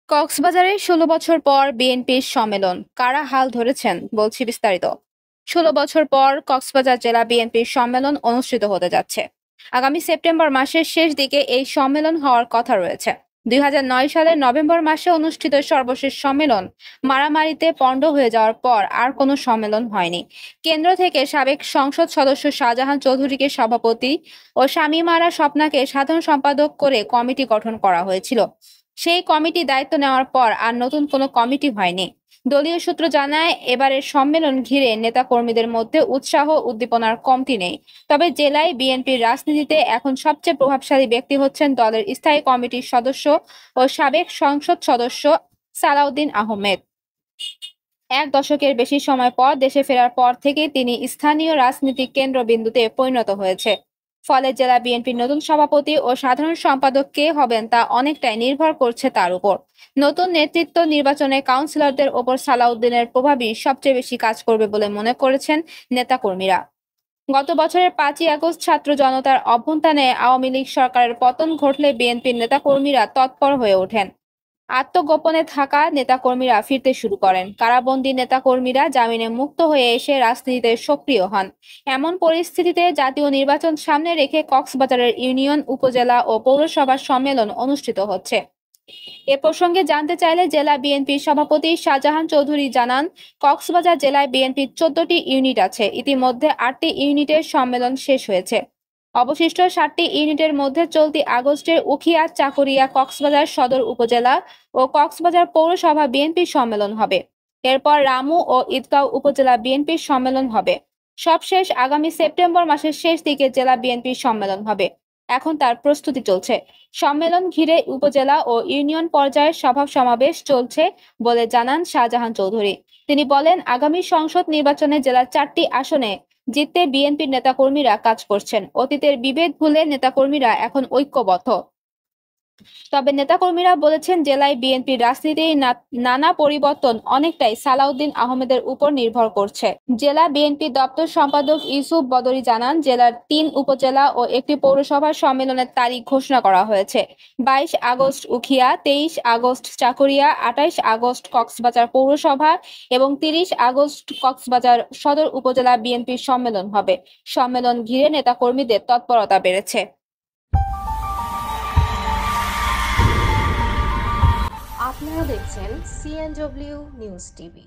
কক্সবাজারে ১৬ বছর পর বিএনপির সম্মেলন, কারা হাল ধরেছেন বলছি বিস্তারিত। ১৬ বছর পর কক্সবাজার জেলা বিএনপির সম্মেলন অনুষ্ঠিত হতে যাচ্ছে। আগামী সেপ্টেম্বর মাসের শেষ দিকে এই সম্মেলন হওয়ার কথা রয়েছে। ২০০৯ সালের নভেম্বর মাসে অনুষ্ঠিত সর্বশেষ সম্মেলন মারামারিতে পণ্ড হয়ে যাওয়ার পর আর কোনো সম্মেলন হয়নি। কেন্দ্র থেকে সাবেক সংসদ সদস্য শাহজাহান চৌধুরীকে সভাপতি ও শামীম আরা স্বপ্নাকে সাধারণ সম্পাদক করে কমিটি গঠন করা হয়েছিল। সেই কমিটি দায়িত্ব নেওয়ার পর আর নতুন কোনো কমিটি হয়নি। দলীয় সূত্র জানায়, এবারের সম্মেলন ঘিরে নেতাকর্মীদের মধ্যে উৎসাহ উদ্দীপনার কমতি নেই। তবে জেলায় বিএনপির রাজনীতিতে এখন সবচেয়ে প্রভাবশালী ব্যক্তি হচ্ছেন দলের স্থায়ী কমিটির সদস্য ও সাবেক সংসদ সদস্য সালাউদ্দিন আহমেদ। ১ দশকের বেশি সময় পর দেশে ফেরার পর থেকেই তিনি স্থানীয় রাজনীতিক কেন্দ্রবিন্দুতে পরিণত হয়েছে। ফলে জেলা বিএনপির নতুন সভাপতি ও সাধারণ সম্পাদক কে হবেন তা অনেকটাই নির্ভর করছে তার উপর। নতুন নেতৃত্ব নির্বাচনে কাউন্সিলরদের ওপর সালাউদ্দিনের প্রভাবই সবচেয়ে বেশি কাজ করবে বলে মনে করেছেন নেতাকর্মীরা। গত বছরের ৫ই আগস্ট ছাত্র জনতার অভ্যুত্থানে আওয়ামী লীগ সরকারের পতন ঘটলে বিএনপির নেতাকর্মীরা তৎপর হয়ে ওঠেন। আত্মগোপনে থাকা নেতাকর্মীরা ফিরতে শুরু করেন। কারাবন্দী নেতাকর্মীরা জামিনে মুক্ত হয়ে এসে রাজনীতিতে সক্রিয় হন। এমন পরিস্থিতিতে জাতীয় নির্বাচন সামনে রেখে কক্সবাজারের ইউনিয়ন, উপজেলা ও পৌরসভার সম্মেলন অনুষ্ঠিত হচ্ছে। এ প্রসঙ্গে জানতে চাইলে জেলা বিএনপির সভাপতি শাহজাহান চৌধুরী জানান, কক্সবাজার জেলায় বিএনপির ১৪টি ইউনিট আছে। ইতিমধ্যে ৮টি ইউনিটের সম্মেলন শেষ হয়েছে। অবশিষ্ট ৭টি ইউনিটের মধ্যে চলতি আগস্টের উখিয়া, চাকুরিয়া, কক্সবাজার সদর উপজেলা ও কক্সবাজার পৌরসভা বিএনপির সম্মেলন হবে। এরপর রামু ও ঈদগাঁও উপজেলা বিএনপির সম্মেলন হবে। সবশেষ আগামী সেপ্টেম্বর মাসের শেষ দিকে জেলা বিএনপির সম্মেলন হবে। এখন তার প্রস্তুতি চলছে। সম্মেলন ঘিরে উপজেলা ও ইউনিয়ন পর্যায়ে সভা সমাবেশ চলছে বলে জানান শাহজাহান চৌধুরী। তিনি বলেন, আগামী সংসদ নির্বাচনে জেলার ৪টি আসনে জিততে বিএনপির নেতাকর্মীরা কাজ করছেন। অতীতের বিভেদ ভুলে নেতাকর্মীরা এখন ঐক্যবদ্ধ। তবে নেতাকর্মীরা বলেছেন, জেলায় বিএনপির রাজনীতির নানা পরিবর্তন অনেকটাই সালাউদ্দিন আহমেদের উপর নির্ভর করছে। জেলা বিএনপি দপ্তর সম্পাদক ইউসুফ বদরি জানান, জেলার ৩ উপজেলা ও একটি পৌরসভার সম্মেলনের তারিখ ঘোষণা করা হয়েছে। ২২ August Ukhia, ২৩ August Chakaria, ২৮ August Cox's Bazar পৌরসভা এবং ৩০ আগস্ট কক্সবাজার সদর উপজেলা বিএনপির সম্মেলন হবে। সম্মেলন ঘিরে নেতাকর্মীদের তৎপরতা বেড়েছে। আপনারা দেখছেন সিএনডব্লিউ নিউজ টিভি।